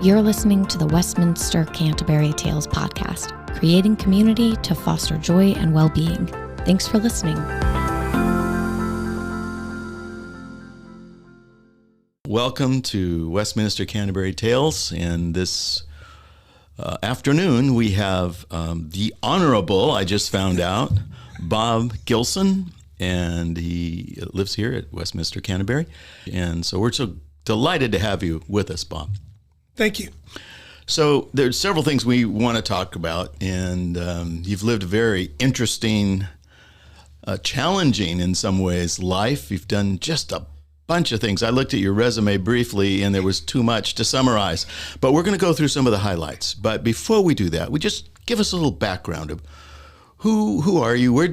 You're listening to the Westminster Canterbury Tales podcast, creating community to foster joy and well-being. Thanks for listening. Welcome to Westminster Canterbury Tales, and this afternoon we have the Honorable, I just found out, Bob Gilson, and he lives here at Westminster Canterbury, and so we're so delighted to have you with us, Bob. Thank you. So there's several things we want to talk about, and you've lived a very interesting, challenging in some ways life. You've done just a bunch of things. I looked at your resume briefly, and there was too much to summarize, but we're going to go through some of the highlights. But before we do that, we just give us a little background of who are you? Where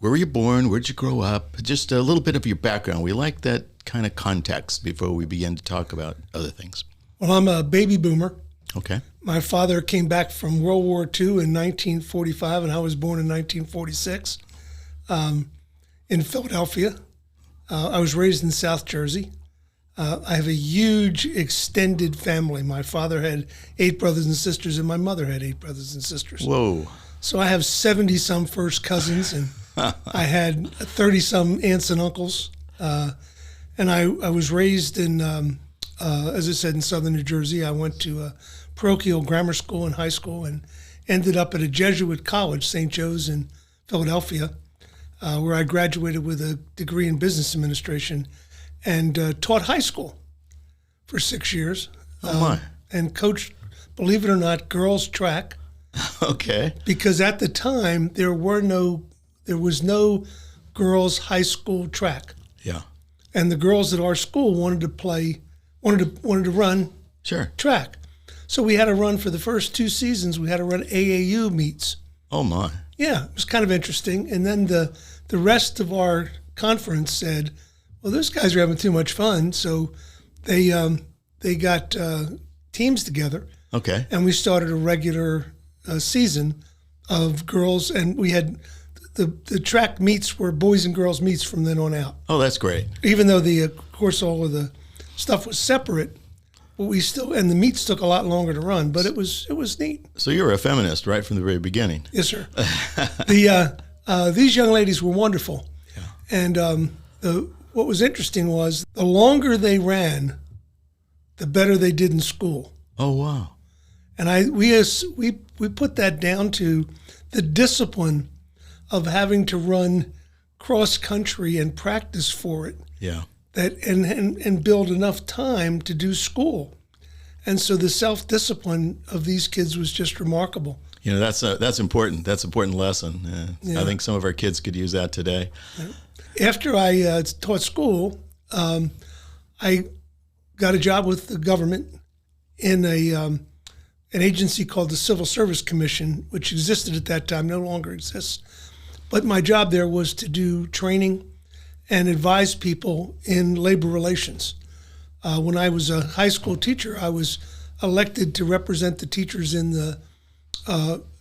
were you born? Where did you grow up? Just a little bit of your background. We like that kind of context before we begin to talk about other things. Well, I'm a baby boomer. Okay. My father came back from World War II in 1945, and I was born in 1946 in Philadelphia. I was raised in South Jersey. I have a huge extended family. My father had 8 brothers and sisters, and my mother had 8 brothers and sisters. Whoa. So I have 70-some first cousins, and I had 30-some aunts and uncles. And I was raised in, as I said, in southern New Jersey. I went to parochial grammar school and high school and ended up at a Jesuit college, St. Joe's in Philadelphia, where I graduated with a degree in business administration and taught high school for 6 years. Oh, my. And coached, believe it or not, girls track. Okay. Because at the time, there was no girls high school track. Yeah. And the girls at our school wanted to run Sure. track. So we had to run for the first 2 seasons. We had to run AAU meets. Oh, my. Yeah, it was kind of interesting. And then the rest of our conference said, well, those guys are having too much fun. So they got teams together. Okay. And we started a regular season of girls. And we had the track meets were boys and girls meets from then on out. Oh, that's great. Even though of course, all of the stuff was separate, but and the meets took a lot longer to run, but it was neat. So you were a feminist right from the very beginning. Yes, sir. These young ladies were wonderful. Yeah. And what was interesting was the longer they ran, the better they did in school. Oh, wow. And we put that down to the discipline of having to run cross country and practice for it. Yeah. That and build enough time to do school. And so the self-discipline of these kids was just remarkable. You know, that's important. That's an important lesson. Yeah. I think some of our kids could use that today. After I taught school, I got a job with the government in an agency called the Civil Service Commission, which existed at that time, no longer exists. But my job there was to do training and advise people in labor relations. When I was a high school teacher, I was elected to represent the teachers in the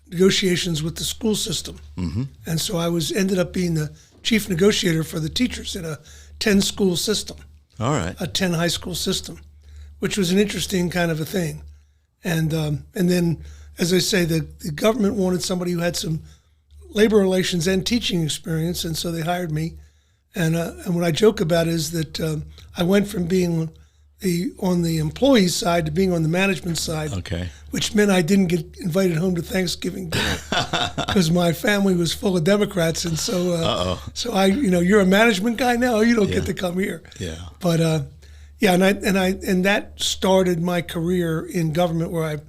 negotiations with the school system. Mm-hmm. And so I ended up being the chief negotiator for the teachers in a 10-school system. All right. A 10 high school system, which was an interesting kind of a thing. And then, as I say, the government wanted somebody who had some labor relations and teaching experience, and so they hired me. And what I joke about is that I went from being on the employee side to being on the management side, okay, which meant I didn't get invited home to Thanksgiving dinner because my family was full of Democrats, and so you're a management guy now, you don't get to come here. Yeah, but and that started my career in government, where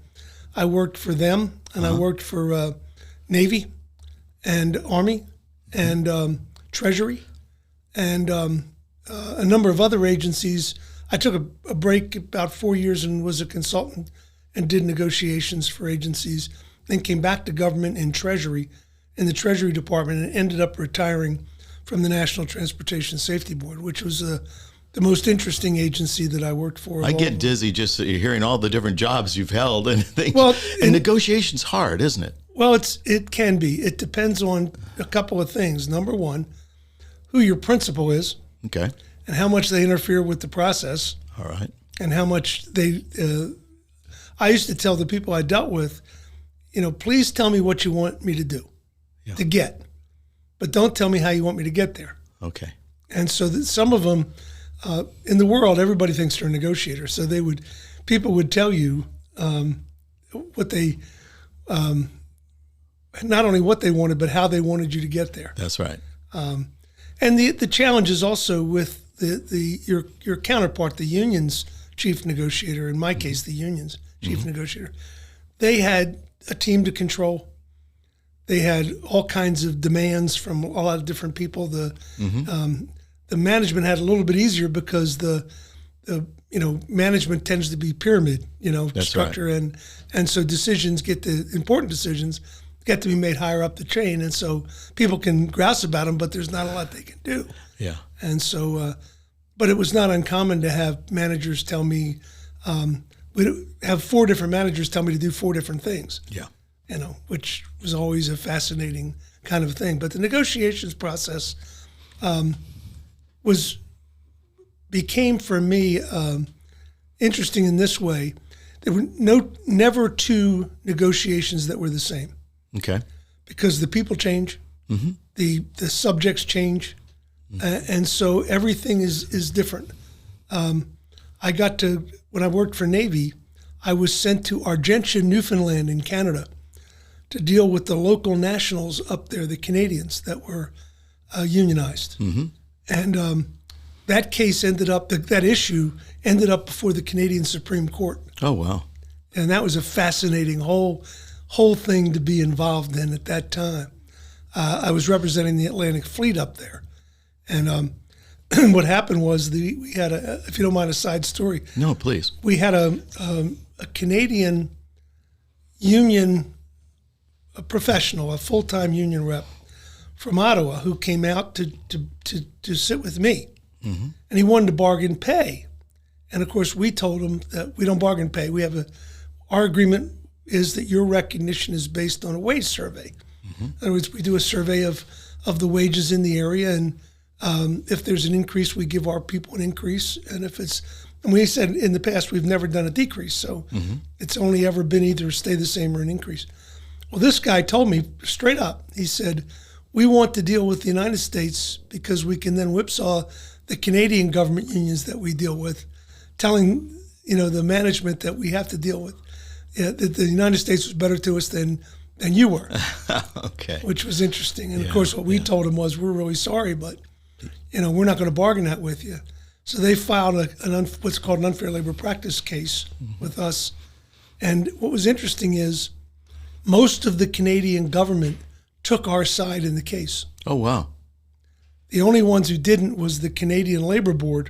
I worked for them, and I worked for Navy and Army and Treasury and a number of other agencies. I took a break about 4 years and was a consultant and did negotiations for agencies, then came back to government in Treasury, in the Treasury Department, and ended up retiring from the National Transportation Safety Board, which was the most interesting agency that I worked for. I get dizzy just hearing all the different jobs you've held and things. Well, and negotiation's hard, isn't it? Well, it can be. It depends on a couple of things. Number one, who your principal is. Okay. And how much they interfere with the process. All right. And how much they I used to tell the people I dealt with, please tell me what you want me to do, to get, but don't tell me how you want me to get there. Okay. And so some of them in the world, everybody thinks they're a negotiator. So people would tell you what they, not only what they wanted, but how they wanted you to get there. That's right. And the challenge is also with your counterpart, the union's chief negotiator, in my case, the union's chief negotiator. They had a team to control. They had all kinds of demands from a lot of different people. The management had a little bit easier because the management tends to be pyramid, That's structure, right. and so important decisions get to be made higher up the chain, and so people can grouse about them, but there's not a lot they can do. Yeah. And so, but it was not uncommon to have managers tell me, we'd have 4 different managers tell me to do 4 different things. Yeah. Which was always a fascinating kind of thing. But the negotiations process became for me interesting in this way. There were never 2 negotiations that were the same. Okay. Because the people change, the subjects change, and so everything is different. When I worked for Navy, I was sent to Argentia, Newfoundland in Canada to deal with the local nationals up there, the Canadians that were unionized. And that case that issue ended up before the Canadian Supreme Court. Oh, wow. And that was a fascinating whole thing to be involved in at that time. I was representing the Atlantic Fleet up there. And what happened was we had if you don't mind a side story. No, please. We had a Canadian union, a professional, a full-time union rep from Ottawa who came out to sit with me. And he wanted to bargain pay. And of course, we told him that we don't bargain pay. Our agreement is that your recognition is based on a wage survey. In other words, we do a survey of the wages in the area, and if there's an increase, we give our people an increase. And we said in the past, we've never done a decrease, so it's only ever been either stay the same or an increase. Well, this guy told me straight up, he said, we want to deal with the United States because we can then whipsaw the Canadian government unions that we deal with, telling the management that we have to deal with. That the United States was better to us than you were. Okay. Which was interesting. And of course, what we told him was, we're really sorry, but we're not going to bargain that with you. So they filed what's called an unfair labor practice case with us. And what was interesting is most of the Canadian government took our side in the case. Oh, wow. The only ones who didn't was the Canadian Labor Board,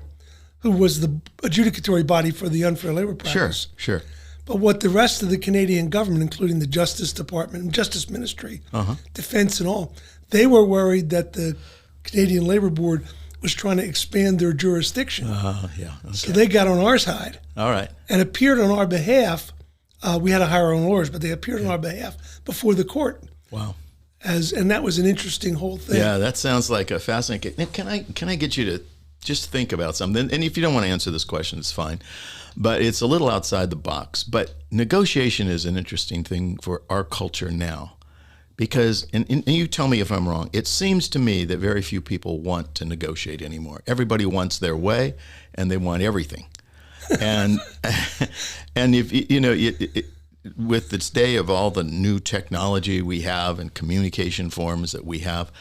who was the adjudicatory body for the unfair labor practice. Sure. But what the rest of the Canadian government, including the Justice Department and Justice Ministry, Defense and all, they were worried that the Canadian Labor Board was trying to expand their jurisdiction. Okay. So they got on our side. All right. And appeared on our behalf. We had to hire our own lawyers, but they appeared on our behalf before the court. Wow. And that was an interesting whole thing. Yeah, that sounds like a fascinating. Now, can I get you to just think about something? And if you don't want to answer this question, it's fine. But it's a little outside the box. But negotiation is an interesting thing for our culture now. Because, and you tell me if I'm wrong, it seems to me that very few people want to negotiate anymore. Everybody wants their way, and they want everything. And if with this day of all the new technology we have and communication forms that we have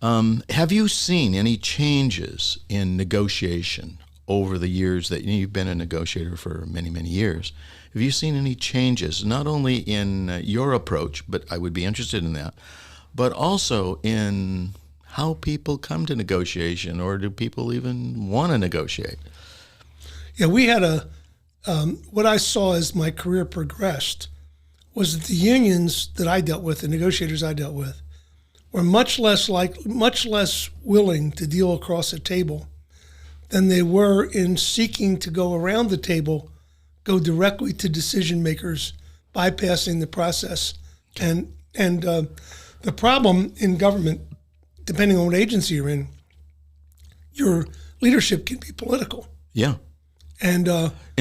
you seen any changes in negotiation over the years that you've been a negotiator for many, many years? Have you seen any changes, not only in your approach, but I would be interested in that, but also in how people come to negotiation, or do people even want to negotiate? Yeah, we had what I saw as my career progressed was that the unions that I dealt with, the negotiators I dealt with, were much less willing to deal across a table than they were in seeking to go around the table, go directly to decision makers, bypassing the process. And the problem in government, depending on what agency you're in, your leadership can be political. Yeah. And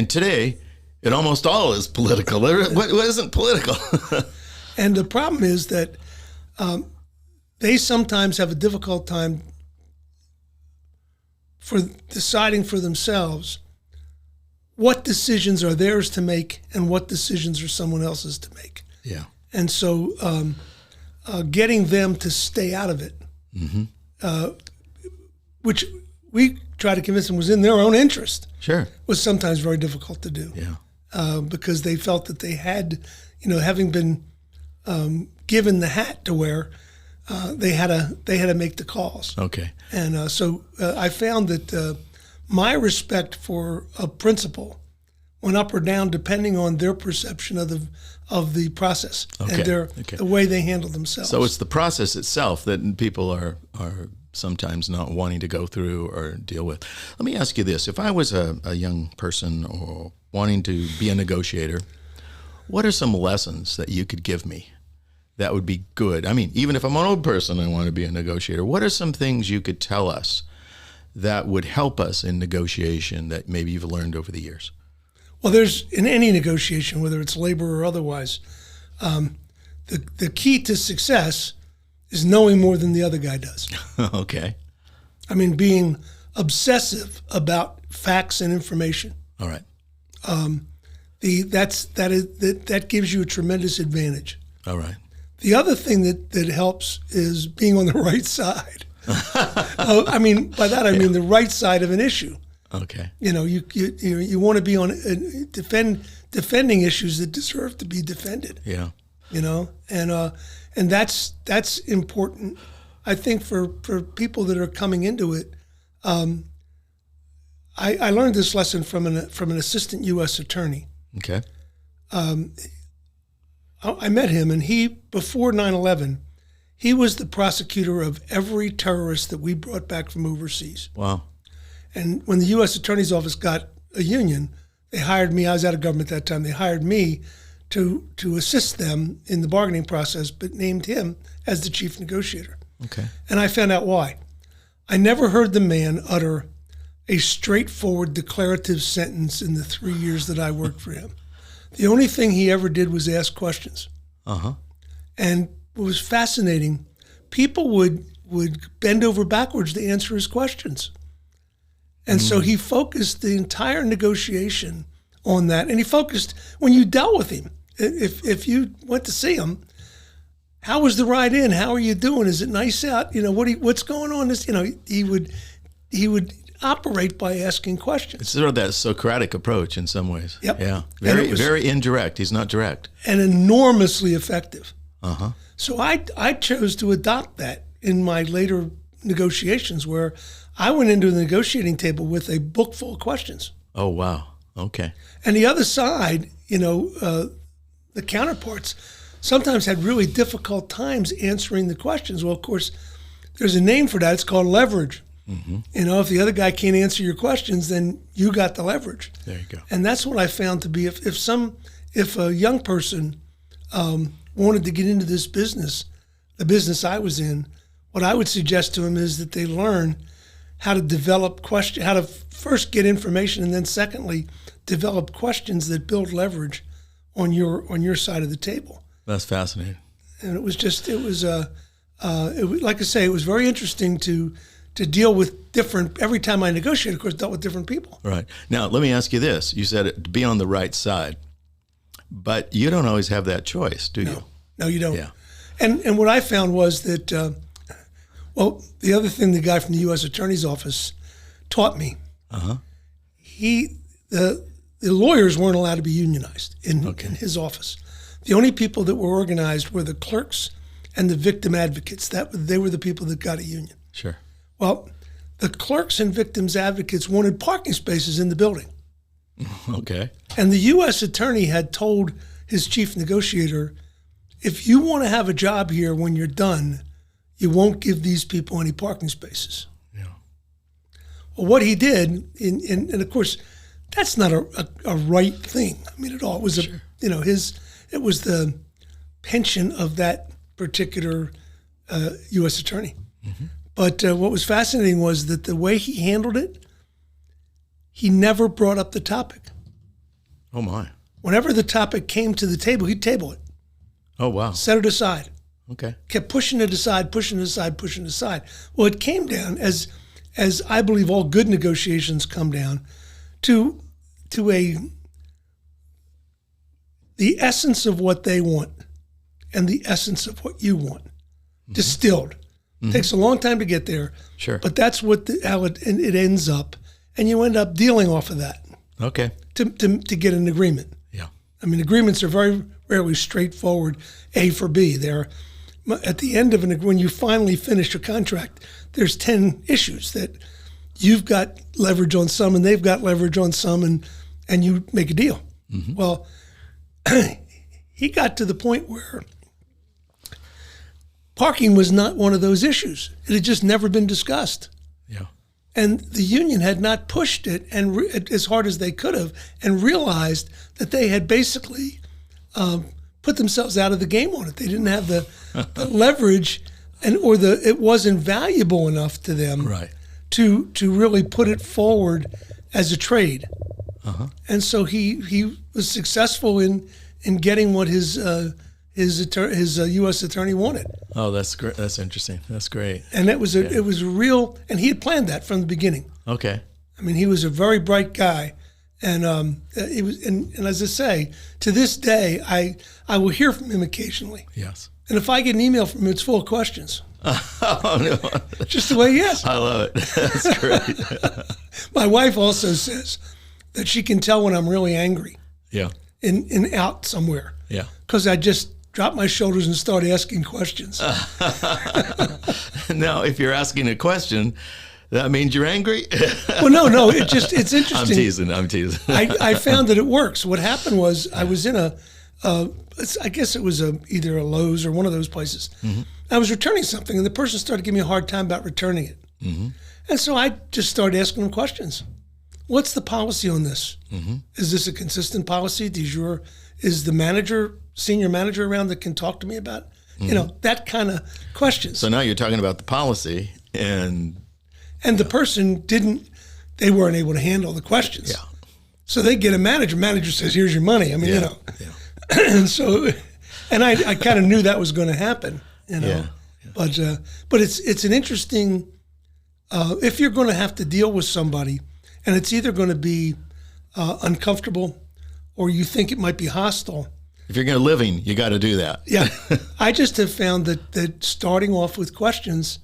today, It almost all is political. What isn't political? And the problem is that they sometimes have a difficult time for deciding for themselves what decisions are theirs to make and what decisions are someone else's to make. Yeah. And so getting them to stay out of it, which we try to convince them was in their own interest, Sure. was sometimes very difficult to do. Yeah. Because they felt that they had, having been given the hat to wear, they had to make the calls. Okay. And so I found that my respect for a principal went up or down depending on their perception of the process and the way they handle themselves. So it's the process itself that people are sometimes not wanting to go through or deal with. Let me ask you this. If I was a young person or wanting to be a negotiator, what are some lessons that you could give me that would be good? I mean, even if I'm an old person and want to be a negotiator, what are some things you could tell us that would help us in negotiation that maybe you've learned over the years? Well, there's in any negotiation, whether it's labor or otherwise, the key to success is knowing more than the other guy does. Okay. I mean, being obsessive about facts and information. All right. That gives you a tremendous advantage. All right. The other thing that helps is being on the right side. I mean, by that I mean the right side of an issue. Okay. You want to be on defending issues that deserve to be defended. Yeah. And that's important. I think for people that are coming into it, I learned this lesson from an assistant U.S. attorney. Okay. I met him, and before 9/11, he was the prosecutor of every terrorist that we brought back from overseas. Wow. And when the U.S. Attorney's Office got a union, they hired me. I was out of government at that time. They hired me to assist them in the bargaining process, but named him as the chief negotiator. Okay. And I found out why. I never heard the man utter a straightforward declarative sentence in the 3 years that I worked for him. The only thing he ever did was ask questions. Uh-huh. And what was fascinating, people would bend over backwards to answer his questions. And so he focused the entire negotiation on that. And he focused, when you dealt with him, if you went to see him, how was the ride in? How are you doing? Is it nice out? What's going on? He would operate by asking questions. It's sort of that Socratic approach in some ways. Yep. Yeah. Very indirect. He's not direct. And enormously effective. Uh-huh. So I chose to adopt that in my later negotiations, where I went into the negotiating table with a book full of questions. Oh, wow. Okay. And the other side, the counterparts sometimes had really difficult times answering the questions. Well, of course, there's a name for that. It's called leverage. Mm-hmm. If the other guy can't answer your questions, then you got the leverage. There you go. And that's what I found to be, if a young person wanted to get into this business, the business I was in, what I would suggest to them is that they learn how to develop how to first get information, and then secondly, develop questions that build leverage on your side of the table. That's fascinating. And it was like I say, it was very interesting to deal with different. Every time I negotiated, of course, dealt with different people. Right. Now, let me ask you this: you said to be on the right side, but you don't always have that choice, do you? No, you don't. Yeah. And what I found was that, the other thing the guy from the U.S. Attorney's Office taught me, the lawyers weren't allowed to be unionized in his office. The only people that were organized were the clerks and the victim advocates. They were the people that got a union. Sure. Well, the clerks and victims advocates wanted parking spaces in the building. Okay. And the U.S. attorney had told his chief negotiator, if you want to have a job here when you're done, you won't give these people any parking spaces. Yeah. Well, what he did, and of course, that's not a right thing. I mean, at all. It was it was the pension of that particular U.S. attorney. Mm-hmm. But what was fascinating was that the way he handled it, he never brought up the topic. Oh, my. Whenever the topic came to the table, he'd table it, Oh, wow. set it aside, Okay. kept pushing it aside. Well, it came down, as I believe all good negotiations come down, to the essence of what they want and the essence of what you want, distilled. Takes a long time to get there, Sure. but that's how it ends up, and you end up dealing off of that Okay. to get an agreement. Yeah. I mean, agreements are very rarely straightforward, A for B. They're at the end of when you finally finish a contract, there's 10 issues that you've got leverage on some and they've got leverage on some, and you make a deal. Well, he got to the point where parking was not one of those issues. It had just never been discussed. Yeah. And the union had not pushed it as hard as they could have, and realized that they had basically put themselves out of the game on it. They didn't have the leverage, it wasn't valuable enough to them Right. to really put it forward as a trade. And so he was successful in getting what his U.S. attorney wanted. Oh, that's great. That's interesting. That's great. And it was a real, and he had planned that from the beginning. Okay. I mean, he was a very bright guy, and it was, and as I say, to this day, I will hear from him occasionally. Yes. And if I get an email from him, it's full of questions. Oh, no. Just the way he is. I love it. That's great. My wife also says that she can tell when I'm really angry Yeah. in out somewhere, Yeah. because I just drop my shoulders and start asking questions. Now, if you're asking a question, that means you're angry? Well, no, it's interesting. I'm teasing. I found that it works. What happened was I was in I guess it was either a Lowe's or one of those places. I was returning something, and the person started giving me a hard time about returning it. And so I just started asking them questions. What's the policy on this? Is this a consistent policy? Is the senior manager around that can talk to me about, that kind of questions. So now you're talking about the policy, and the person they weren't able to handle the questions. Yeah. So they get a manager. Manager says, "Here's your money." I mean, Yeah. and so, and I kind of knew that was going to happen, Yeah. But it's an interesting, if you're going to have to deal with somebody, and it's either going to be uncomfortable or you think it might be hostile. If you're going to living, you got to do that. Yeah. I just have found that starting off with questions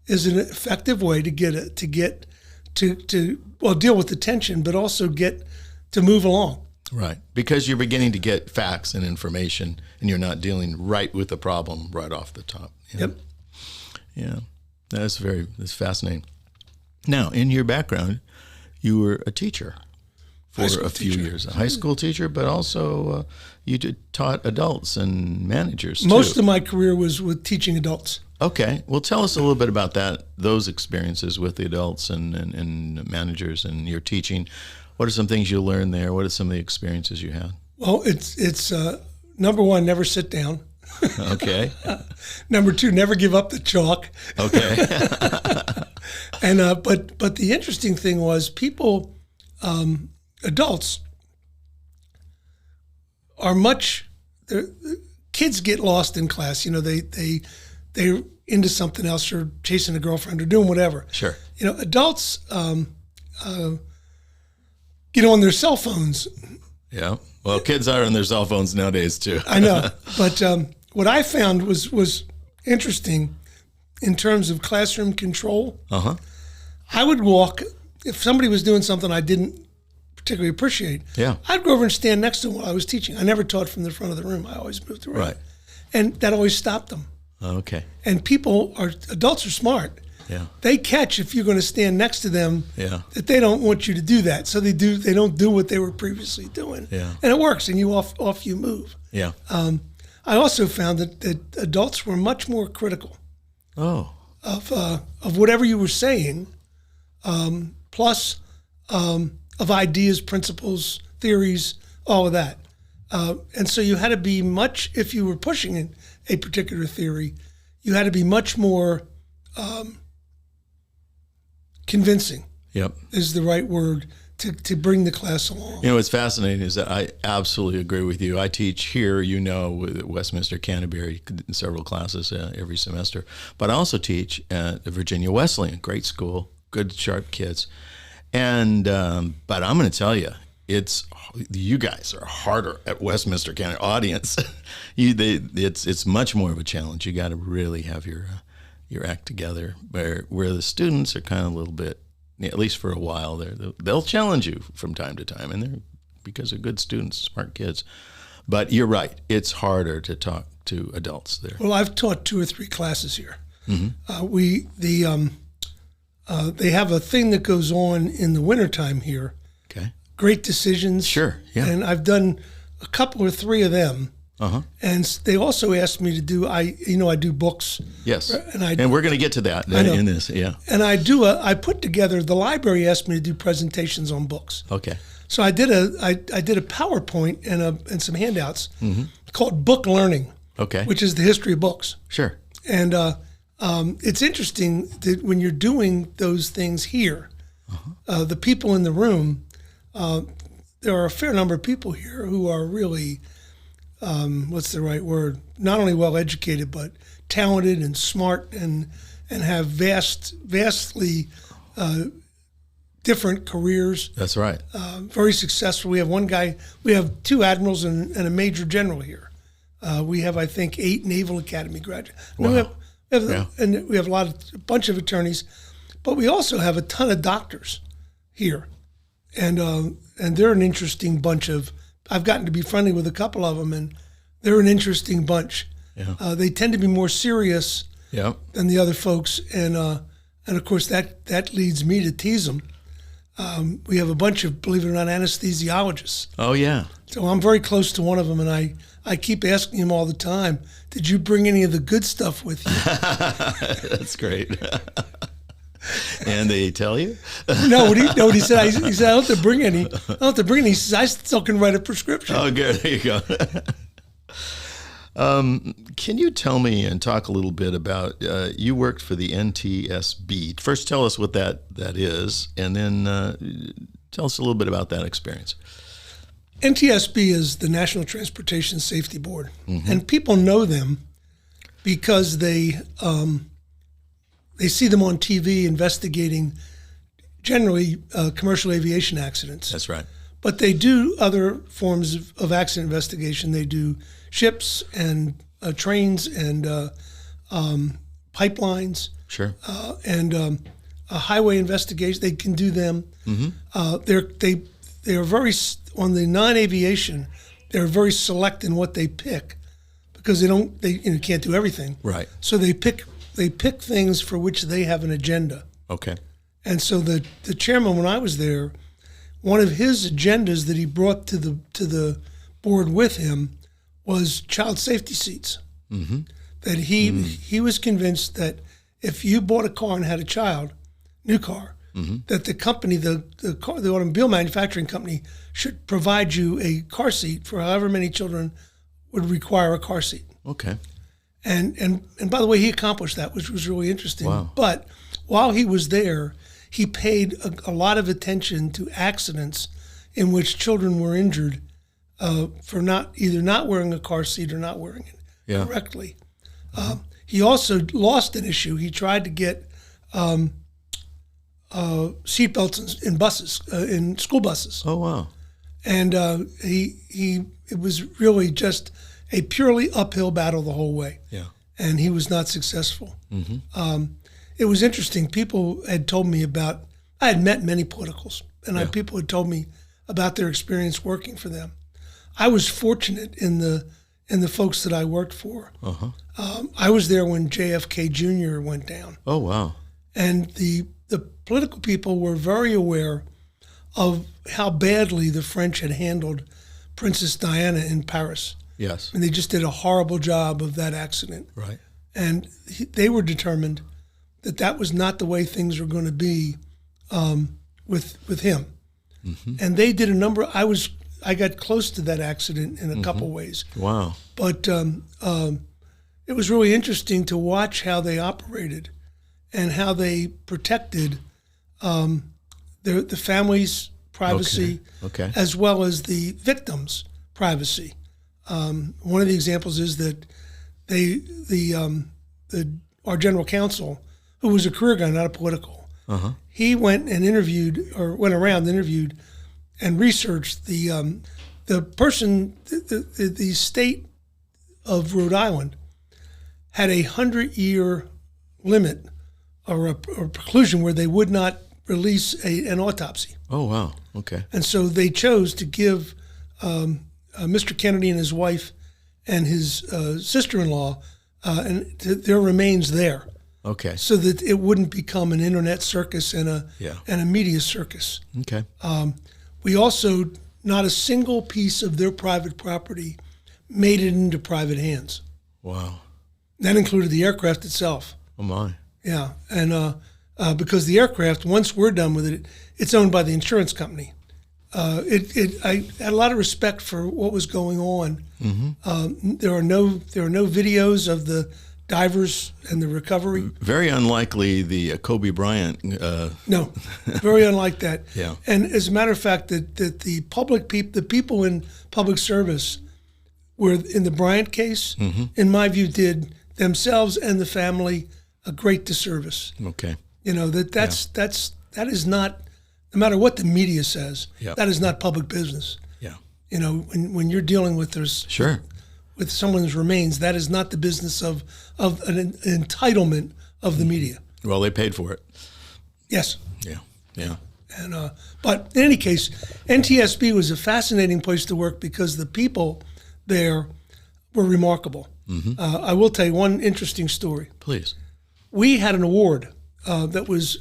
is an effective way to deal with the tension, but also get to move along. Right. Because you're beginning to get facts and information, and you're not dealing right with the problem right off the top. Yep. Yeah. That's fascinating. Now, in your background, you were a teacher for a few years, a high school teacher, but also you taught adults and managers too. Most of my career was with teaching adults. Okay. Well, tell us a little bit about those experiences with the adults and managers and your teaching. What are some things you learned there? What are some of the experiences you had? Well, it's number one, never sit down. Okay. Number two, never give up the chalk. Okay. And but the interesting thing was people, adults, are kids get lost in class. They're into something else, or chasing a girlfriend, or doing whatever. Sure. Adults get on their cell phones. Yeah. Well, kids are on their cell phones nowadays too. I know, but what I found was interesting in terms of classroom control. I would walk, if somebody was doing something I didn't particularly appreciate. Yeah. I'd go over and stand next to them while I was teaching. I never taught from the front of the room. I always moved around. Right. And that always stopped them. Okay. And adults are smart. Yeah. They catch if you're going to stand next to them. Yeah. That they don't want you to do that, so they don't do what they were previously doing. Yeah. And it works, and you off you move. Yeah. I also found that adults were much more critical. Oh. Of whatever you were saying, plus of ideas, principles, theories, all of that. And so you had to be if you were pushing in a particular theory, you had to be much more convincing. Yep. Is the right word to bring the class along. What's fascinating is that I absolutely agree with you. I teach here, with Westminster Canterbury, several classes every semester, but I also teach at Virginia Wesleyan, great school, good, sharp kids. And but I'm going to tell you, you guys are harder at Westminster County audience. It's much more of a challenge. You got to really have your act together. Where the students are kind of a little bit, at least for a while, they'll challenge you from time to time, and because they're good students, smart kids. But you're right; it's harder to talk to adults there. Well, I've taught 2 or 3 classes here. Mm-hmm. They have a thing that goes on in the wintertime here. Okay. Great decisions. Sure. Yeah. And I've done a couple or 3 of them. Uh-huh. And they also asked me to do. I do books. Yes. And we're going to get to that in this. Yeah. And I put together. The library asked me to do presentations on books. Okay. So I did a PowerPoint and some handouts called Book Learning. Okay. Which is the history of books. Sure. And it's interesting that when you're doing those things here, the people in the room, there are a fair number of people here who are really, what's the right word? Not only well educated, but talented and smart and have vastly different careers. That's right. Very successful. We have 2 admirals and a major general here. We have, I think, 8 Naval Academy graduates. Wow. And we have a bunch of attorneys, but we also have a ton of doctors here, and they're an interesting bunch of. I've gotten to be friendly with a couple of them, and they're an interesting bunch. Yeah. They tend to be more serious than the other folks, and of course that leads me to tease them. We have a bunch of, believe it or not, anesthesiologists. Oh yeah. So I'm very close to one of them, and I keep asking him all the time, did you bring any of the good stuff with you? That's great. And they tell you? No, what he said? He said, I don't have to bring any. He says, I still can write a prescription. Oh, good. There you go. Can you tell me and talk a little bit about, you worked for the NTSB. First, tell us what that is, and then tell us a little bit about that experience. NTSB is the National Transportation Safety Board, and people know them because they see them on TV investigating generally commercial aviation accidents. That's right. But they do other forms of accident investigation. They do ships and trains and pipelines. Sure. And a highway investigation. They can do them. They are very, on the non-aviation, they're very select in what they pick because they can't do everything. Right. So they pick things for which they have an agenda. Okay. And so the chairman, when I was there, one of his agendas that he brought to the board with him was child safety seats. Mm-hmm. That he was convinced that if you bought a car and had a child, new car, that the company, the automobile manufacturing company, should provide you a car seat for however many children would require a car seat. Okay. And by the way, he accomplished that, which was really interesting. Wow. But while he was there, he paid a lot of attention to accidents in which children were injured for either not wearing a car seat or not wearing it correctly. He also lost an issue. He tried to get seatbelts in buses, in school buses. Oh wow! And it was really just a purely uphill battle the whole way. Yeah. And he was not successful. It was interesting. People had told me about. I had met many politicals, and people had told me about their experience working for them. I was fortunate in the folks that I worked for. I was there when JFK Jr. went down. Oh wow! And the political people were very aware of how badly the French had handled Princess Diana in Paris. Yes. And they just did a horrible job of that accident. Right. And they were determined that was not the way things were going to be with him. And they did a number. I got close to that accident in a couple ways. Wow. But it was really interesting to watch how they operated and how they protected the family's privacy, Okay. as well as the victim's privacy. One of the examples is that our general counsel, who was a career guy, not a political, he went around and interviewed and researched the person, the state of Rhode Island had 100-year limit or a preclusion where they would not release an autopsy. Oh, wow. Okay. And so they chose to give Mr. Kennedy and his wife and his sister-in-law their remains there. Okay. So that it wouldn't become an internet circus and a media circus. Okay. We also, not a single piece of their private property made it into private hands. Wow. That included the aircraft itself. Oh, my. Yeah, and because the aircraft, once we're done with it, it's owned by the insurance company. I had a lot of respect for what was going on. There are no videos of the divers and the recovery. Very unlikely the Kobe Bryant. No, very unlike that. Yeah. And as a matter of fact, that the the people in public service were in the Bryant case, in my view, did themselves and the family a great disservice. Okay. You know, that is not, no matter what the media says, that is not public business. Yeah. You know, when you're dealing with with someone's remains, that is not the business of an entitlement of the media. Well, they paid for it. Yes. Yeah. Yeah. And but in any case, NTSB was a fascinating place to work because the people there were remarkable. I will tell you one interesting story. Please. We had an award that was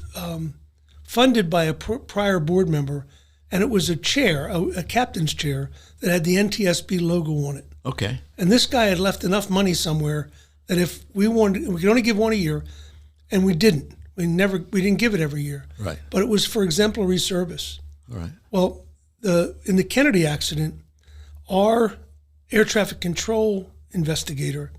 funded by a prior board member, and it was a chair, a captain's chair, that had the NTSB logo on it. Okay. And this guy had left enough money somewhere that if we wanted, we could only give one a year, and we didn't. We didn't give it every year. Right. But it was for exemplary service. All right. Well, in the Kennedy accident, our air traffic control investigator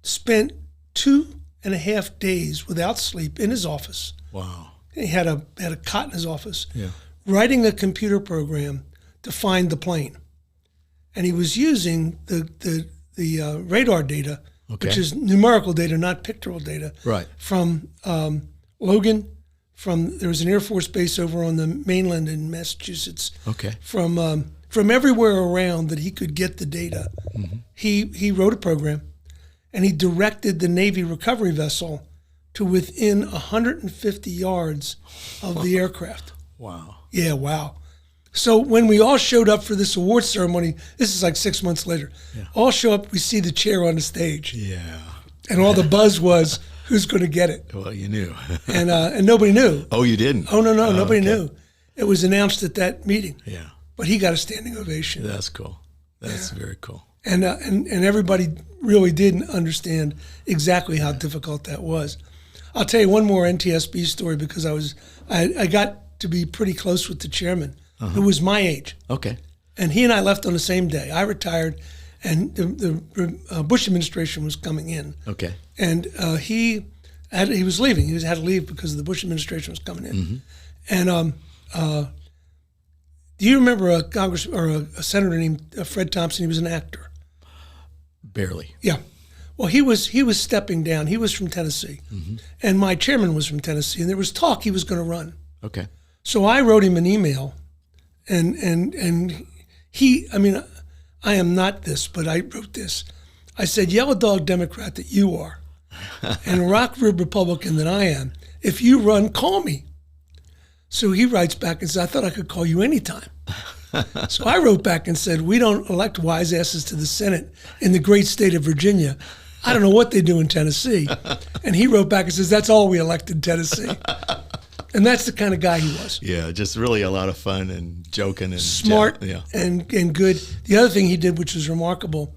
spent 2.5 days without sleep in his office. Wow. He had a cot in his office, Yeah. writing a computer program to find the plane, and he was using the radar data, which is numerical data, not pictorial data, Right. from Logan. There was an Air Force base over on the mainland in Massachusetts. Okay. From everywhere around that he could get the data. He wrote a program, and he directed the Navy recovery vessel to within 150 yards of the aircraft. Wow. Yeah, wow. So when we all showed up for this award ceremony, this is like 6 months later, all show up, we see the chair on the stage. Yeah. And all the buzz was, who's going to get it? Well, you knew. And nobody knew. Oh, you didn't? Oh, no, nobody knew. It was announced at that meeting. Yeah. But he got a standing ovation. That's cool. That's very cool. And everybody really didn't understand exactly how difficult that was. I'll tell you one more NTSB story because I got to be pretty close with the chairman, who was my age. Okay. And he and I left on the same day. I retired, and the Bush administration was coming in. Okay. And he was leaving. He had to leave because the Bush administration was coming in. And do you remember a congressman or a senator named Fred Thompson? He was an actor. Barely. Yeah. Well, he was stepping down. He was from Tennessee, and my chairman was from Tennessee, and there was talk he was going to run. Okay. So I wrote him an email, and he, I mean, I am not this, but I wrote this. I said, yellow dog Democrat that you are, and rock rib Republican that I am, if you run, call me. So he writes back and says, I thought I could call you anytime. So I wrote back and said, we don't elect wise asses to the Senate in the great state of Virginia. I don't know what they do in Tennessee. And he wrote back and says, that's all we elect in Tennessee. And that's the kind of guy he was. Yeah, just really a lot of fun and joking and smart and good. The other thing he did, which was remarkable,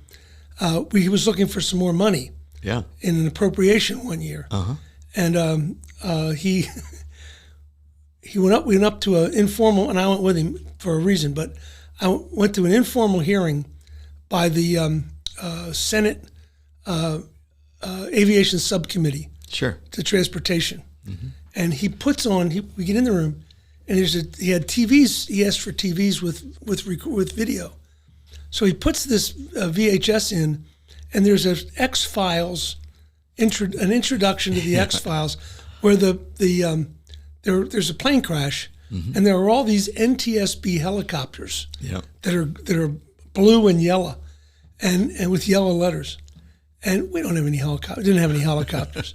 he was looking for some more money. Yeah. In an appropriation one year. And he went up. We went up to an informal, and I went with him for a reason. But I went to an informal hearing by the Senate Aviation Subcommittee. Sure. To Transportation, and he puts on. We get in the room, and he had TVs. He asked for TVs with video. So he puts this VHS in, and there's an X-Files, an introduction to the X-Files, where there's a plane crash, and there are all these NTSB helicopters that are blue and yellow, and with yellow letters, and we don't have any helicopters. Didn't have any helicopters,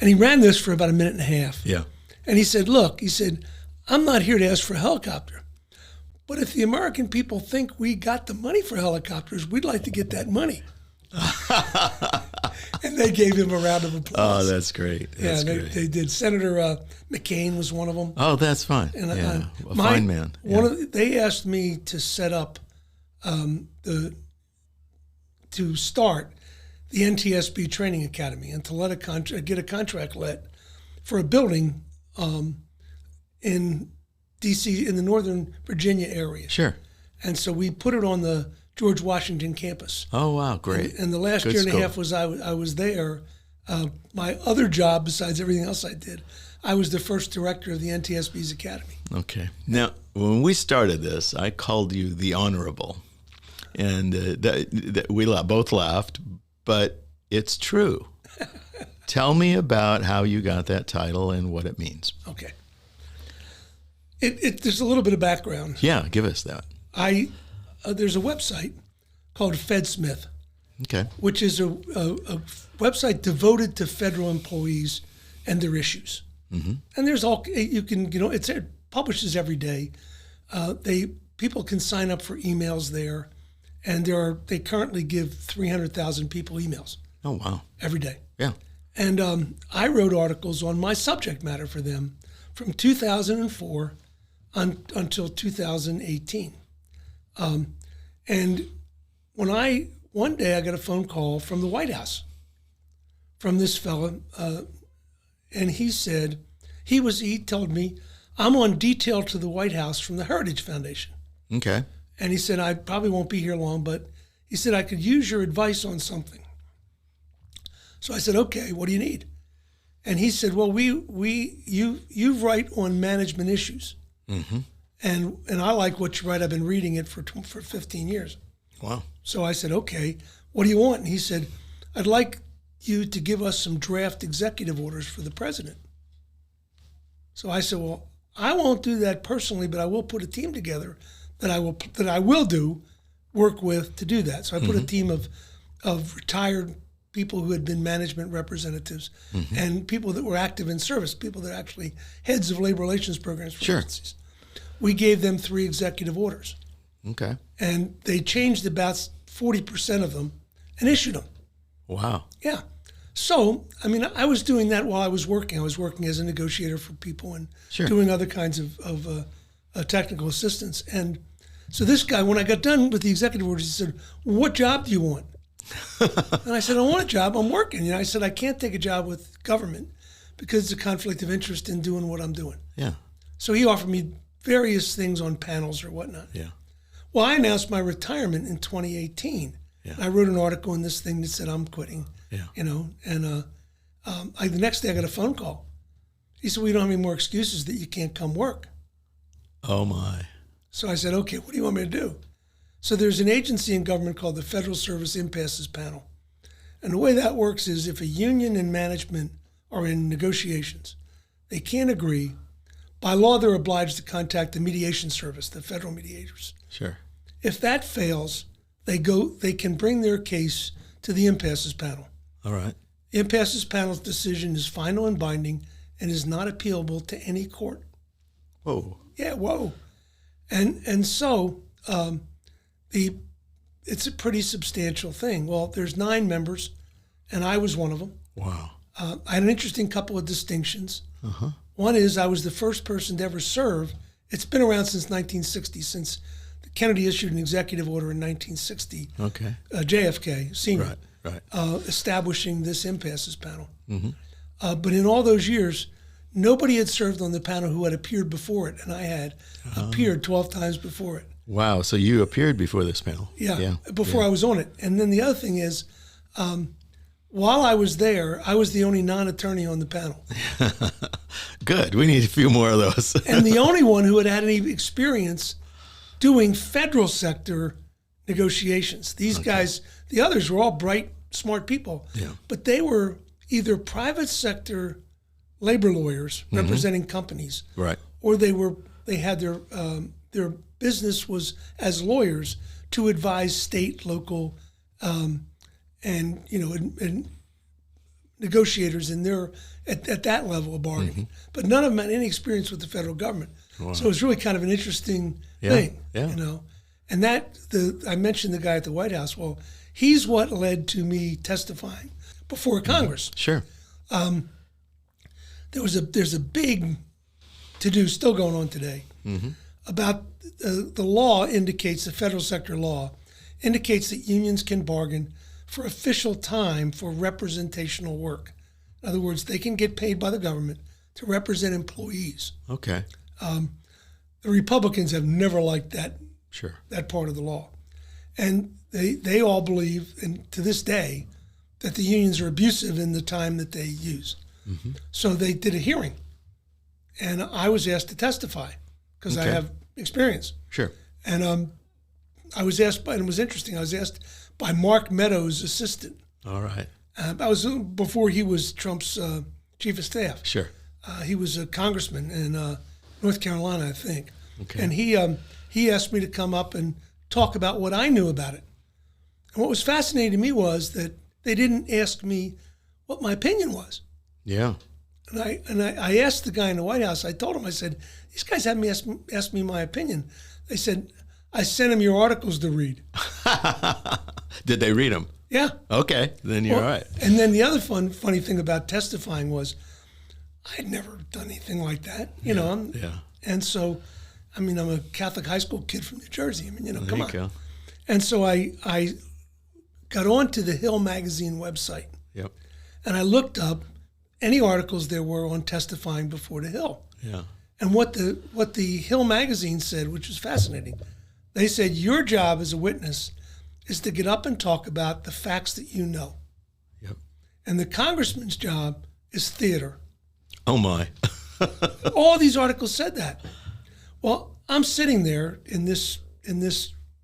and he ran this for about a minute and a half. Yeah, and he said, "Look," he said, "I'm not here to ask for a helicopter, but if the American people think we got the money for helicopters, we'd like to get that money." And they gave him a round of applause. Oh, that's great. That's great. They did. Senator McCain was one of them. Oh, that's fine. And a fine man. Yeah. They asked me to set up to start the NTSB Training Academy and to get a contract let for a building in D.C. in the Northern Virginia area. Sure. And so we put it on the George Washington campus. Oh, wow, great. And the last year and a half I was there. My other job, besides everything else I did, I was the first director of the NTSB's academy. Okay. Now, when we started this, I called you the Honorable, and we both laughed, but it's true. Tell me about how you got that title and what it means. Okay. There's a little bit of background. Yeah, give us that. There's a website called FedSmith, which is a website devoted to federal employees and their issues. Mm-hmm. And there's it publishes every day. People can sign up for emails there, and they currently give 300,000 people emails. Oh, wow. Every day. Yeah. And I wrote articles on my subject matter for them from 2004 until 2018. And one day I got a phone call from the White House from this fella, and he said, he told me, I'm on detail to the White House from the Heritage Foundation. Okay. And he said, I probably won't be here long, but he said, I could use your advice on something. So I said, okay, what do you need? And he said, well, you write on management issues. Mm-hmm. And I like what you write. I've been reading it for 15 years. Wow. So I said, okay, what do you want? And he said, I'd like you to give us some draft executive orders for the president. So I said, well, I won't do that personally, but I will put a team together that I will work with to do that. So I put a team of retired people who had been management representatives and people that were active in service, people that are actually heads of labor relations programs for agencies. We gave them 3 executive orders. Okay. And they changed about 40% of them and issued them. Wow. Yeah. So, I mean, I was doing that while I was working. I was working as a negotiator for people and doing other kinds of technical assistance. And so this guy, when I got done with the executive orders, he said, well, what job do you want? And I said, I want a job. I'm working. I said, I can't take a job with government because it's a conflict of interest in doing what I'm doing. Yeah. So he offered me various things on panels or whatnot. Yeah. Well, I announced my retirement in 2018. Yeah. I wrote an article in this thing that said I'm quitting. Yeah. And the next day I got a phone call. He said, we don't have any more excuses that you can't come work. Oh, my. So I said, okay, what do you want me to do? So there's an agency in government called the Federal Service Impasses Panel. And the way that works is if a union and management are in negotiations, they can't agree. By law, they're obliged to contact the mediation service, the federal mediators. Sure. If that fails, they can bring their case to the Impasses Panel. All right. The Impasses Panel's decision is final and binding and is not appealable to any court. Whoa. Yeah, whoa. And so it's a pretty substantial thing. Well, there's 9 members, and I was one of them. Wow. I had an interesting couple of distinctions. Uh-huh. One is I was the first person to ever serve. It's been around since 1960, since Kennedy issued an executive order in 1960. Okay. JFK, Sr., right. Establishing this Impasses Panel. Mm-hmm. But in all those years, nobody had served on the panel who had appeared before it, and I had appeared 12 times before it. Wow, so you appeared before this panel. Yeah. Before I was on it. And then the other thing is, while I was there, I was the only non-attorney on the panel. Good. We need a few more of those. And the only one who had any experience doing federal sector negotiations. These guys, the others were all bright, smart people, but they were either private sector labor lawyers representing companies, Right. or they had their business was as lawyers to advise state, local, and negotiators in their at that level of bargaining. But none of them had any experience with the federal government. Wow. So it was really kind of an interesting thing, And I mentioned the guy at the White House. Well, he's what led to me testifying before Congress. Sure. There's a big to-do still going on today about the law indicates, the federal sector law indicates that unions can bargain for official time for representational work. In other words, they can get paid by the government to represent employees. Okay. The Republicans have never liked that that part of the law. And they all believe, and to this day, that the unions are abusive in the time that they use. So they did a hearing, and I was asked to testify because I have experience. Sure. And I was asked by, and it was interesting, I was asked by Mark Meadows' assistant. All right. I was before he was Trump's chief of staff. Sure. He was a congressman in North Carolina, I think. Okay. And he asked me to come up and talk about what I knew about it. And what was fascinating to me was that they didn't ask me what my opinion was. Yeah. And I asked the guy in the White House, I told him, I said, these guys had me ask me my opinion. They said, I sent them your articles to read. Did they read them? Yeah. Okay, then you're all right. And then the other funny thing about testifying was I had never done anything like that, you know. And so, I mean, I'm a Catholic high school kid from New Jersey. I mean, come on. Go. And so I got onto the Hill magazine website. Yep. And I looked up any articles there were on testifying before the Hill. Yeah. And what the Hill magazine said, which was fascinating, they said your job as a witness is to get up and talk about the facts that you know. Yep. And the congressman's job is theater. Oh my. All these articles said that. Well, I'm sitting there in this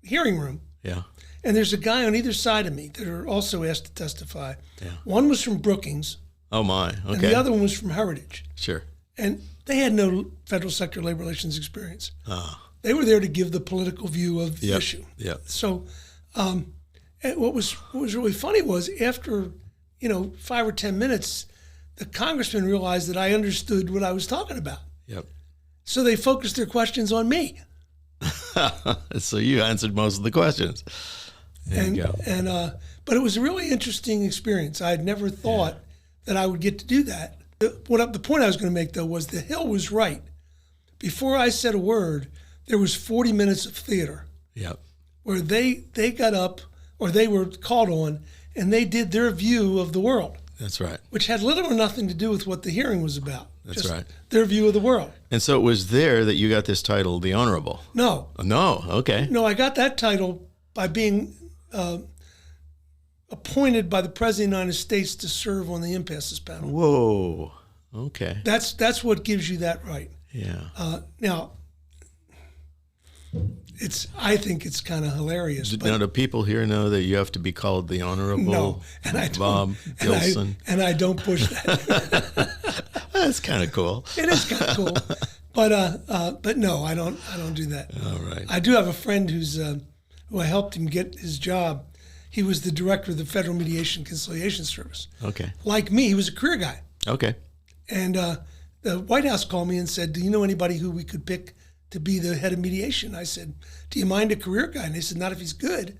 hearing room. Yeah. And there's a guy on either side of me that are also asked to testify. Yeah. One was from Brookings. Oh my. Okay. And the other one was from Heritage. Sure. And they had no federal sector labor relations experience. They were there to give the political view of the issue. Yeah. So, and what was really funny was after 5 or 10 minutes, the congressman realized that I understood what I was talking about. Yep. So they focused their questions on me. So you answered most of the questions. There you go. But it was a really interesting experience. I had never thought that I would get to do that. The point I was going to make, though, was the Hill was right. Before I said a word, there was 40 minutes of theater. Yep. Where they got up, or they were called on, and they did their view of the world. That's right. Which had little or nothing to do with what the hearing was about. That's right. Their view of the world. And so it was there that you got this title, The Honorable. No. No, okay. No, I got that title by being appointed by the President of the United States to serve on the impasses panel. Whoa. Okay. That's what gives you that right. Yeah. Now, I think it's kind of hilarious. Now, do people here know that you have to be called the Honorable Bob Gilson? And I don't push that. That's kind of cool. It is kind of cool, but no, I don't do that. All right. I do have a friend who I helped him get his job. He was the director of the Federal Mediation Conciliation Service. Okay. Like me, he was a career guy. Okay. And the White House called me and said, "Do you know anybody who we could pick to be the head of mediation?" I said, "Do you mind a career guy?" And they said, "Not if he's good."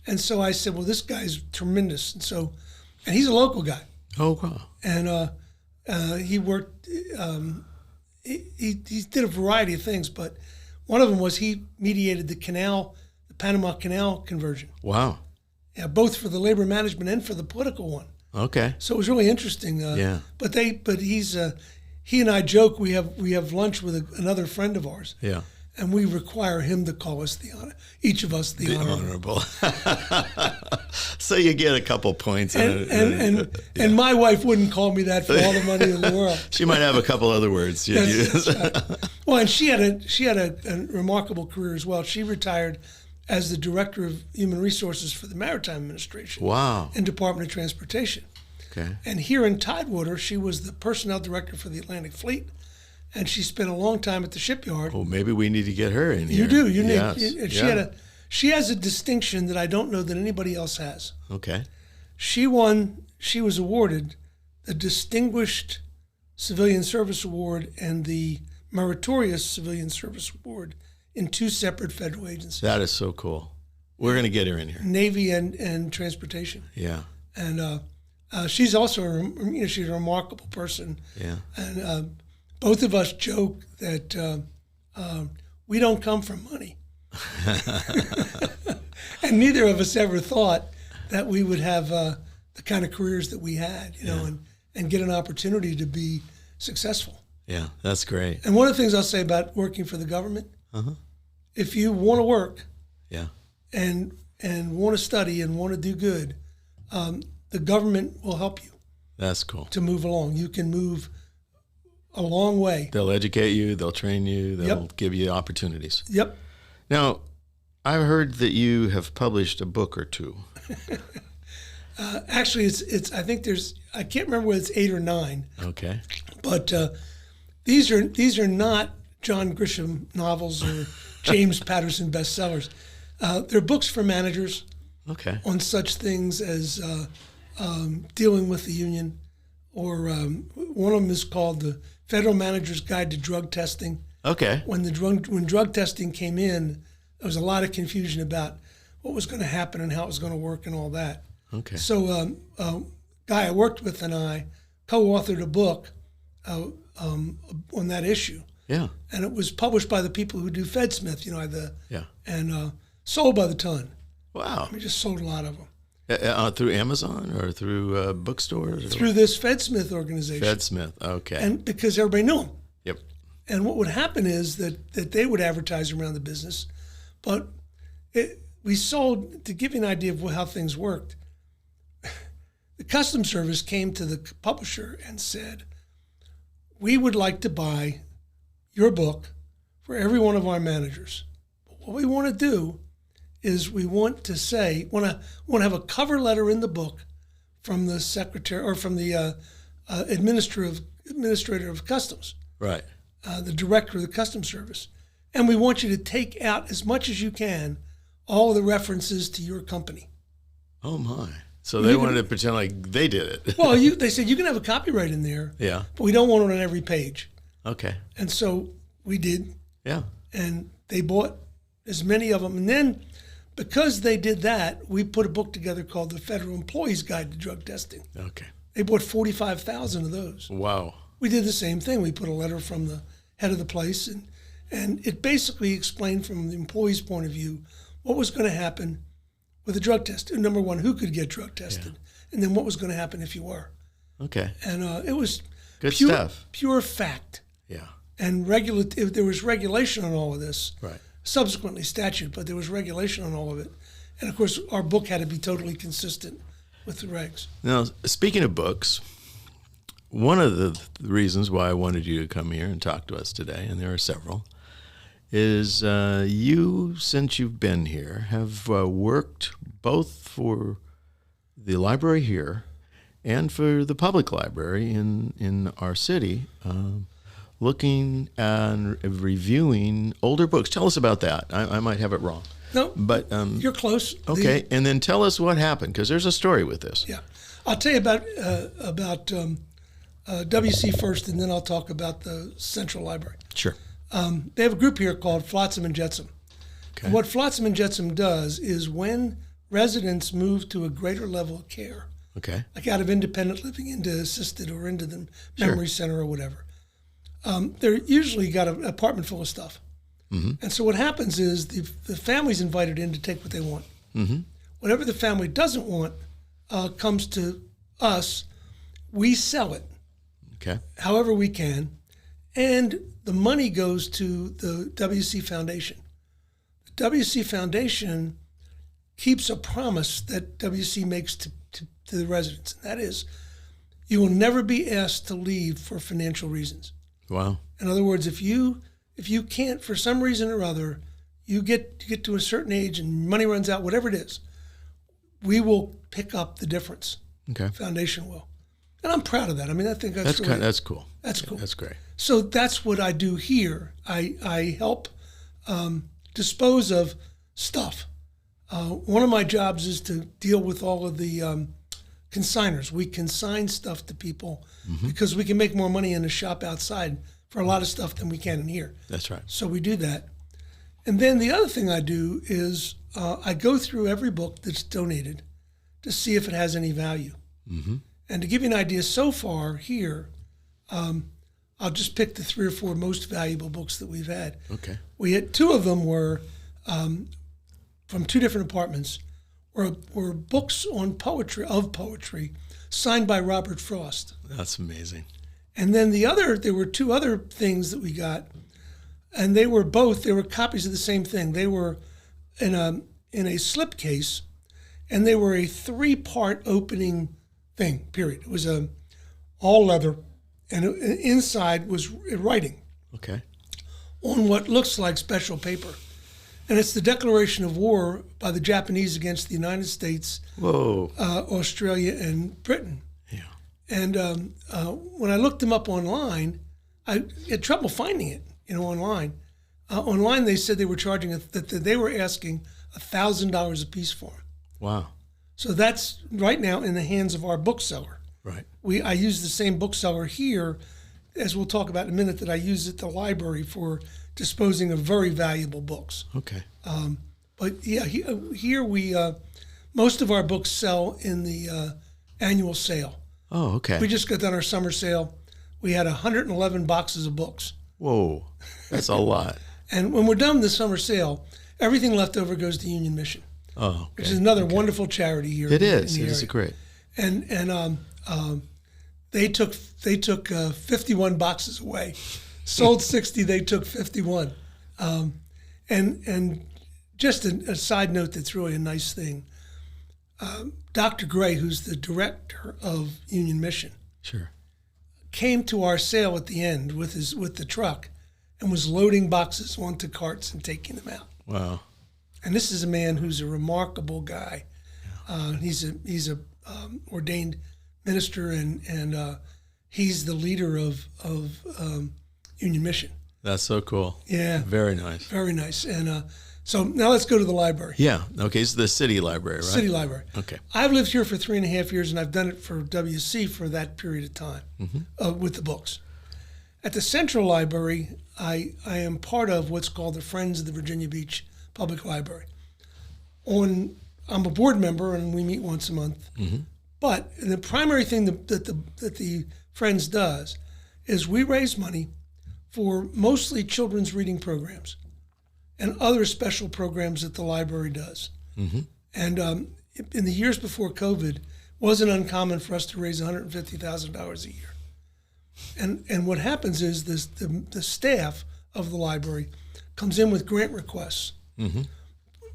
And so I said, "Well, this guy's tremendous." And he's a local guy. Oh, wow. And he worked, he did a variety of things, but one of them was he mediated the Panama Canal conversion. Wow. Yeah, both for the labor management and for the political one. Okay. So it was really interesting. Yeah. But he and I joke. We have lunch with another friend of ours. Yeah. and we require him to call us each of us the honorable. So you get a couple points. And my wife wouldn't call me that for all the money in the world. She might have a couple other words you'd use. That's right. Well, and she had a remarkable career as well. She retired as the Director of Human Resources for the Maritime Administration. Wow. And Department of Transportation. Okay. And here in Tidewater, she was the Personnel Director for the Atlantic Fleet, and she spent a long time at the shipyard. Well, maybe we need to get her in here. You do. You yes. need. She has a distinction that I don't know that anybody else has. Okay. She was awarded the Distinguished Civilian Service Award and the Meritorious Civilian Service Award in 2 separate federal agencies. That is so cool. We're going to get her in here. Navy and Transportation. Yeah. And she's also she's a remarkable person. Yeah. And both of us joke that we don't come from money. And neither of us ever thought that we would have the kind of careers that we had, and get an opportunity to be successful. Yeah, that's great. And one of the things I'll say about working for the government, if you want to work, and want to study and want to do good, the government will help you. That's cool. To move along. You can move a long way. They'll educate you, they'll train you, they'll give you opportunities. Yep. Now, I've heard that you have published a book or 2. Actually, it's. I think I can't remember whether it's 8 or 9. Okay. But these are not John Grisham novels or James Patterson bestsellers. They're books for managers. Okay. On such things as dealing with the union, or one of them is called the Federal Manager's Guide to Drug Testing. Okay. When drug testing came in, there was a lot of confusion about what was going to happen and how it was going to work and all that. Okay. So, guy I worked with and I co-authored a book on that issue. Yeah. And it was published by the people who do FedSmith, Yeah. and sold by the ton. Wow. We just sold a lot of them. Through Amazon or through bookstores? Through this FedSmith organization. FedSmith, okay. And because everybody knew them. Yep. And what would happen is that they would advertise around the business, but we sold, to give you an idea of how things worked, the Customs Service came to the publisher and said, we would like to buy your book for every one of our managers. But what we want to do is we want to have a cover letter in the book from the secretary or from the administrator of Customs, right? The director of the Customs Service, and we want you to take out as much as you can all of the references to your company. Oh my! So they wanted to pretend like they did it. Well, they said you can have a copyright in there, yeah, but we don't want it on every page. Okay. And so we did. Yeah. And they bought as many of them, and then, because they did that, we put a book together called The Federal Employee's Guide to Drug Testing. Okay. They bought 45,000 of those. Wow. We did the same thing. We put a letter from the head of the place, and it basically explained from the employee's point of view what was going to happen with a drug test. Number one, who could get drug tested, and then what was going to happen if you were. Okay. And it was good stuff. Pure fact. Yeah. And there was regulation on all of this. Right. Subsequently statute, but there was regulation on all of it. And of course, our book had to be totally consistent with the regs. Now, speaking of books, one of the reasons why I wanted you to come here and talk to us today, and there are several, is you, since you've been here, have worked both for the library here and for the public library in our city, looking and reviewing older books. Tell us about that. I might have it wrong. No, but you're close. Okay, and then tell us what happened, because there's a story with this. Yeah, I'll tell you about WC first, and then I'll talk about the Central Library. Sure. They have a group here called Flotsam and Jetsam. Okay. And what Flotsam and Jetsam does is when residents move to a greater level of care, okay, like out of independent living into assisted or into the memory center or whatever, they're usually got an apartment full of stuff. Mm-hmm. And so what happens is the family's invited in to take what they want. Mm-hmm. Whatever the family doesn't want comes to us. We sell it, okay, however we can, And the money goes to the WC Foundation. The WC Foundation keeps a promise that WC makes to the residents, and that is, you will never be asked to leave for financial reasons. Wow. In other words, if you can't, for some reason or other, you get to a certain age and money runs out, whatever it is, we will pick up the difference. Okay. Foundation will. And I'm proud of that. I mean, I think that's That's cool. That's cool. That's great. So that's what I do here. I help dispose of stuff. One of my jobs is to deal with all of the consigners. We consign stuff to people because we can make more money in the shop outside for a lot of stuff than we can in here. That's right. So we do that. And then the other thing I do is I go through every book that's donated to see if it has any value. Mm-hmm. And to give you an idea, so far here, I'll just pick the 3 or 4 most valuable books that we've had. Okay. We had 2 of them were from 2 different departments, were books on poetry signed by Robert Frost. That's amazing. And then there were 2 other things that we got, and they were copies of the same thing. They were in a slipcase, and they were a 3-part opening thing, period. It was all leather, and inside was writing. Okay. On what looks like special paper. And it's the declaration of war by the Japanese against the United States, Whoa. Australia, and Britain. Yeah. And when I looked them up online, I had trouble finding it, online. Online, they said they were charging, that they were asking $1,000 a piece for them. Wow. So that's right now in the hands of our bookseller. Right. I use the same bookseller here, as we'll talk about in a minute, that I use at the library for disposing of very valuable books. Okay. But yeah, here we most of our books sell in the annual sale. Oh, okay. We just got done our summer sale. We had 111 boxes of books. Whoa, that's a lot. And when we're done with the summer sale, everything left over goes to Union Mission, Oh, which is another wonderful charity here. It is. In It the is area. great. And they took 51 boxes away, sold 60. They took 51. And just a side note that's really a nice thing. Dr. Gray, who's the director of Union Mission, Sure. came to our sale at the end with the truck and was loading boxes onto carts and taking them out. Wow. And this is a man who's a remarkable guy. He's a ordained minister, and he's the leader of Union Mission. That's so cool. Yeah, Very nice. very nice. And so now let's go to the library. Yeah. Okay. It's the city library, right? City library. Okay. I've lived here for 3.5 years, and I've done it for WC for that period of time with the books. At the Central Library, I am part of what's called the Friends of the Virginia Beach Public Library. I'm a board member, and we meet once a month. Mm-hmm. But the primary thing that the Friends does is we raise money for mostly children's reading programs and other special programs that the library does. Mm-hmm. And in the years before COVID, it wasn't uncommon for us to raise $150,000 a year. And what happens is the staff of the library comes in with grant requests,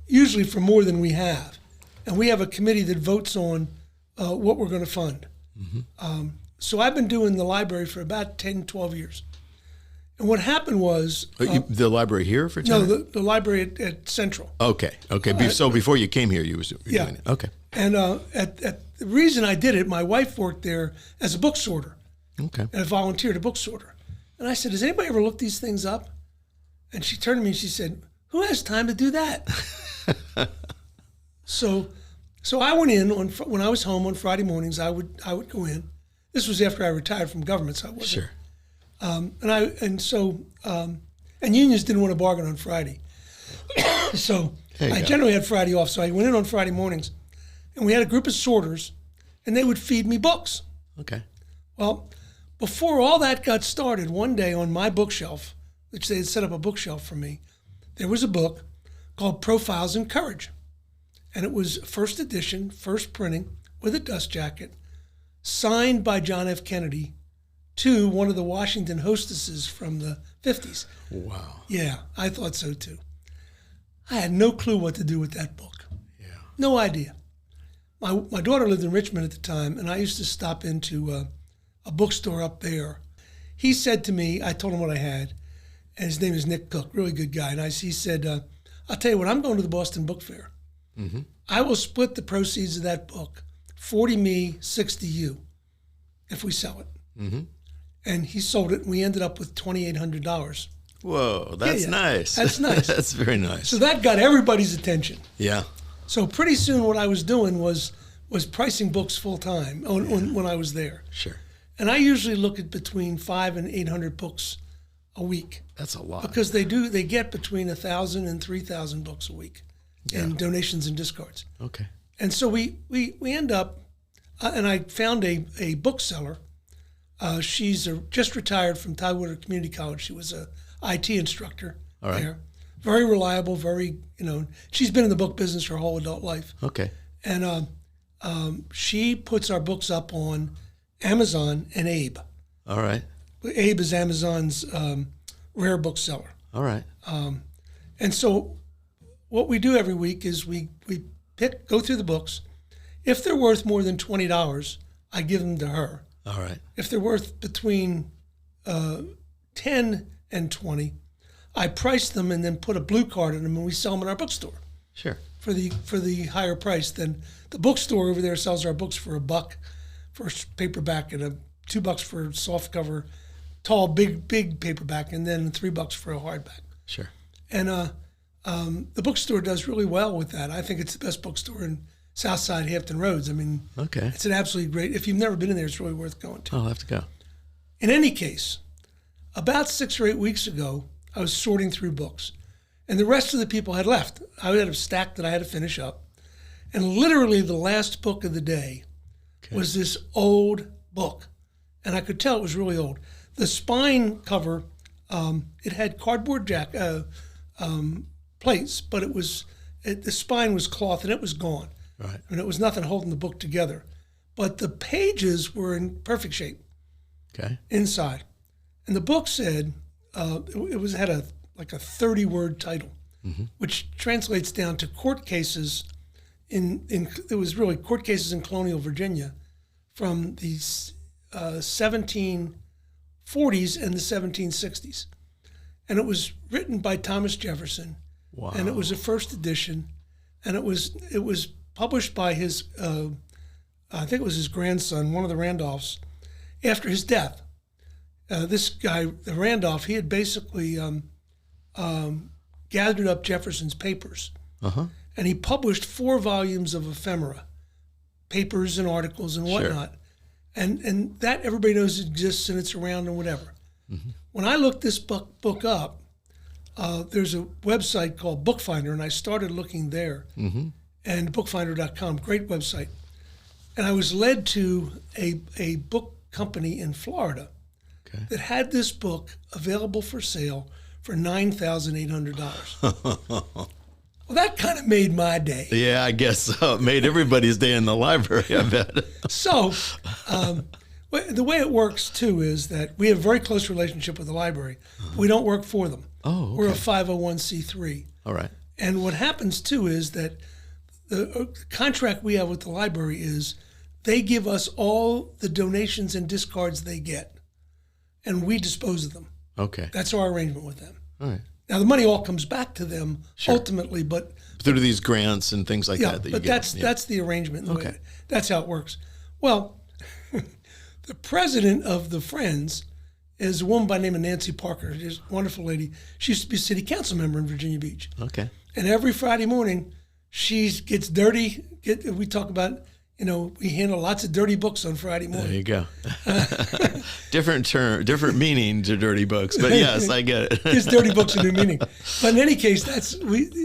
usually for more than we have. And we have a committee that votes on what we're going to fund. So I've been doing the library for about 10, 12 years. And what happened was... the library here for 10? No, the library at Central. Okay. So before you came here, you were doing it. Okay. And at the reason I did it, my wife worked there as a book sorter. Okay. And I volunteered a book sorter. And I said, does anybody ever look these things up? And she turned to me and she said, who has time to do that? So I went in when I was home on Friday mornings. I would go in. This was after I retired from government, so I wasn't. Sure. And unions didn't want to bargain on Friday. So I generally had Friday off. So I went in on Friday mornings, and we had a group of sorters, and they would feed me books. Okay. Well, before all that got started, one day on my bookshelf, which they had set up a bookshelf for me, there was a book called Profiles in Courage. And it was first edition, first printing, with a dust jacket, signed by John F. Kennedy to one of the Washington hostesses from the 50s. Wow. Yeah, I thought so too. I had no clue what to do with that book. Yeah. No idea. My daughter lived in Richmond at the time, and I used to stop into a bookstore up there. He said to me, I told him what I had, and his name is Nick Cook, really good guy. And he said, I'll tell you what, I'm going to the Boston Book Fair. Mm-hmm. I will split the proceeds of that book, 40 me, 60 you, if we sell it. Mm-hmm. And he sold it, and we ended up with $2,800. Whoa, that's nice. That's nice. That's very nice. So that got everybody's attention. Yeah. So pretty soon what I was doing was pricing books full time when I was there. Sure. And I usually look at between 500 and 800 books a week. That's a lot. Because they get between 1,000 and 3,000 books a week in donations and discards. Okay. And so we end up, and I found a bookseller. She's just retired from Tidewater Community College. She was a IT instructor there. Very reliable, she's been in the book business her whole adult life. Okay. And she puts our books up on Amazon and Abe. All right. Abe is Amazon's rare bookseller. All right. And so what we do every week is we go through the books. If they're worth more than $20, I give them to her. All right. If they're worth between 10 and 20, I price them and then put a blue card in them, and we sell them in our bookstore. Sure. For the higher price. Then the bookstore over there sells our books for $1 for paperback and $2 for softcover, tall, big paperback, and then $3 for a hardback. Sure. And the bookstore does really well with that. I think it's the best bookstore in Southside Hampton Roads. I mean, okay, it's an absolutely great. If you've never been in there, it's really worth going to. I'll have to go. In any case, about 6 or 8 weeks ago, I was sorting through books, and the rest of the people had left. I had a stack that I had to finish up, and literally the last book of the day was this old book, and I could tell it was really old. The spine cover, it had cardboard plates, but the spine was cloth, and it was gone. Right. And it was nothing holding the book together, but the pages were in perfect shape. Okay. Inside, and the book said it had a 30-word title, which translates down to court cases it was really court cases in colonial Virginia from the 1740s and the 1760s, and it was written by Thomas Jefferson. Wow. And it was a first edition, and it was published by his I think it was his grandson, one of the Randolphs, after his death. This guy, the Randolph, he had basically gathered up Jefferson's papers, and he published 4 volumes of ephemera, papers and articles and whatnot. Sure. And that everybody knows exists and it's around and whatever. Mm-hmm. When I looked this book up, there's a website called Bookfinder, and I started looking there. Mm-hmm. And bookfinder.com, great website. And I was led to a book company in Florida that had this book available for sale for $9,800. Well, that kind of made my day. Yeah, I guess so. It made everybody's day in the library, I bet. So the way it works, too, is that we have a very close relationship with the library. We don't work for them. Oh, okay. We're a 501c3. All right. And what happens, too, is that the contract we have with the library is they give us all the donations and discards they get, and we dispose of them. Okay. That's our arrangement with them. All right. Now, the money all comes back to them ultimately, but through these grants and things like that you get. That's the arrangement. Okay. That's how it works. Well, the president of the Friends is a woman by the name of Nancy Parker. She's a wonderful lady. She used to be a city council member in Virginia Beach. Okay. And every Friday morning, she gets dirty. We talk about, we handle lots of dirty books on Friday morning. There you go. Different term, different meaning to dirty books, but yes, I get it. There's dirty books a new meaning. But in any case,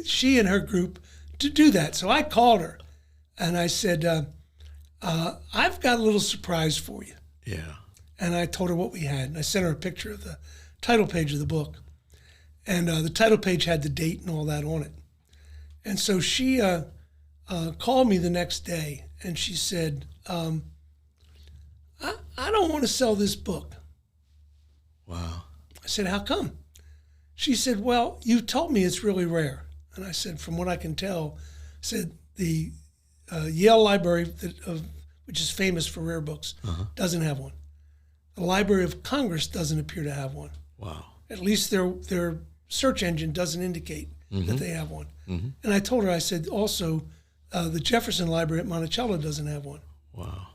she and her group to do that. So I called her, and I said, I've got a little surprise for you. Yeah. And I told her what we had, and I sent her a picture of the title page of the book. And the title page had the date and all that on it. And so she called me the next day, and she said, I don't want to sell this book. Wow. I said, how come? She said, well, you told me it's really rare. And I said, from what I can tell, I said, the Yale Library, which is famous for rare books, doesn't have one. The Library of Congress doesn't appear to have one. Wow. At least their search engine doesn't indicate that they have one. And I told her, I said, also, the Jefferson Library at Monticello doesn't have one. Wow.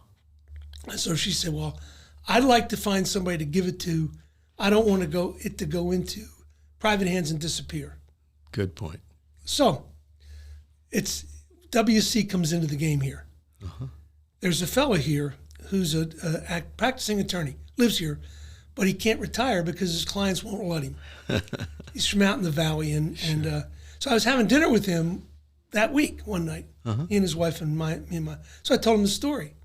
And so she said, well, I'd like to find somebody to give it to. I don't want it to go into private hands and disappear. Good point. So it's WC comes into the game here. There's a fellow here who's a practicing attorney, lives here, but he can't retire because his clients won't let him. He's from out in the valley. And so I was having dinner with him that week, one night, he and his wife and me and my. So I told him the story.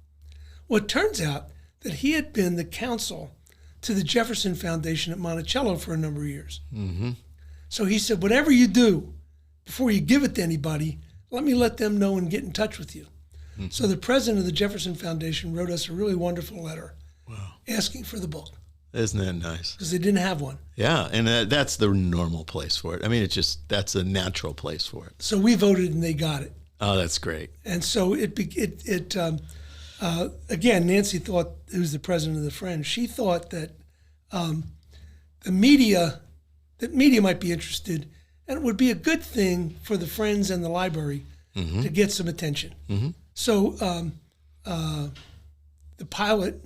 Well, it turns out that he had been the counsel to the Jefferson Foundation at Monticello for a number of years. So he said, whatever you do, before you give it to anybody, let them know and get in touch with you. So the president of the Jefferson Foundation wrote us a really wonderful letter asking for the book. Isn't that nice? Because they didn't have one. Yeah, and that's the normal place for it. I mean, that's a natural place for it. So we voted and they got it. Oh, that's great. And so again, Nancy thought, who's the president of the Friends, she thought that the media might be interested, and it would be a good thing for the Friends and the library to get some attention. So the pilot,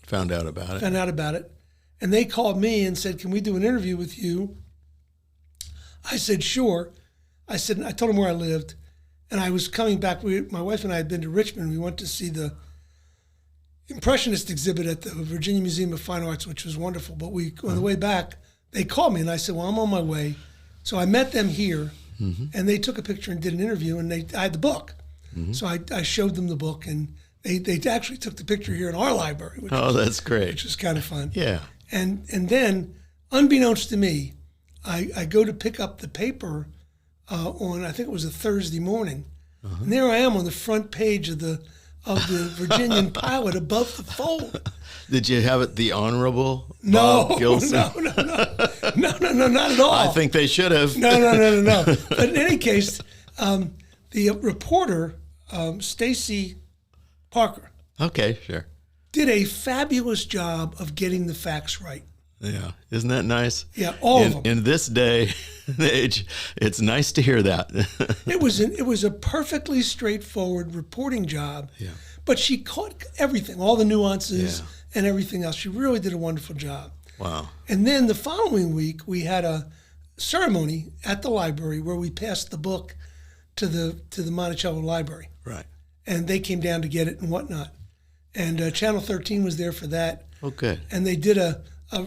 found out about it, and they called me and said, "Can we do an interview with you?" I said, "Sure." I told them where I lived, and I was coming back. My wife and I had been to Richmond. We went to see the Impressionist exhibit at the Virginia Museum of Fine Arts, which was wonderful. But on the way back, they called me, and I said, "Well, I'm on my way." So I met them here, and they took a picture and did an interview, and I had the book. So I showed them the book, and they actually took the picture here in our library. That's great. Which was kind of fun. Yeah. And then, unbeknownst to me, I go to pick up the paper on, I think it was a Thursday morning, and there I am on the front page of the Virginian Pilot above the fold. Did you have it the Honorable Bob Gilson? No, not at all. I think they should have. No. But in any case, the reporter, Stacy Parker, okay, sure, did a fabulous job of getting the facts right. Yeah, isn't that nice? Yeah, all of them. In this day and age, it's nice to hear that. It was a perfectly straightforward reporting job. Yeah. But she caught everything, all the nuances and everything else. She really did a wonderful job. Wow. And then the following week, we had a ceremony at the library where we passed the book to the Monticello Library. Right. And they came down to get it and whatnot. And Channel 13 was there for that. Oh, good. And they did a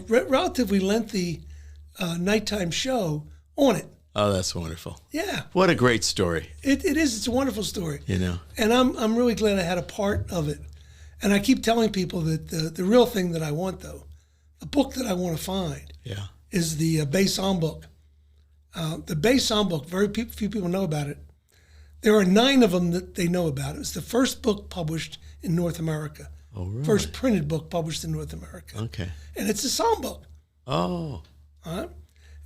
relatively lengthy nighttime show on it. Oh, that's wonderful. Yeah. What a great story. It is. It's a wonderful story. And I'm really glad I had a part of it. And I keep telling people that the real thing that I want, though, the book that I want to find is the Bay-Somme book. The Bay-Somme book, very few people know about it. There are 9 of them that they know about. It was the first book published in North America. Oh, really? First printed book published in North America. Okay. And it's a Somme book. Oh.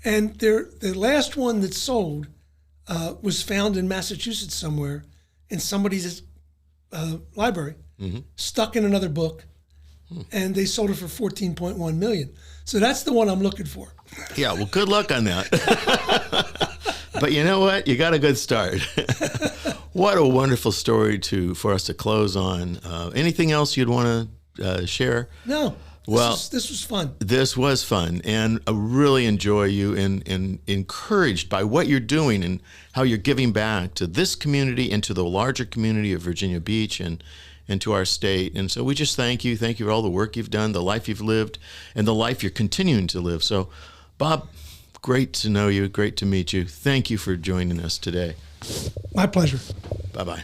And the last one that sold was found in Massachusetts somewhere in somebody's library, stuck in another book, and they sold it for $14.1 million. So that's the one I'm looking for. Yeah, well, good luck on that. But you know what? You got a good start. What a wonderful story for us to close on. Anything else you'd want to share? No. This was fun. This was fun, and I really enjoy you and encouraged by what you're doing and how you're giving back to this community and to the larger community of Virginia Beach and to our state. And so we just thank you. Thank you for all the work you've done, the life you've lived, and the life you're continuing to live. So, Bob, great to know you. Great to meet you. Thank you for joining us today. My pleasure. Bye-bye.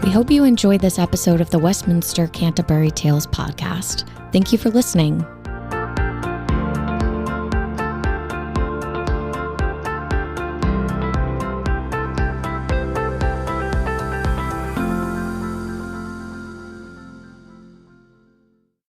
We hope you enjoyed this episode of the Westminster Canterbury Tales podcast. Thank you for listening.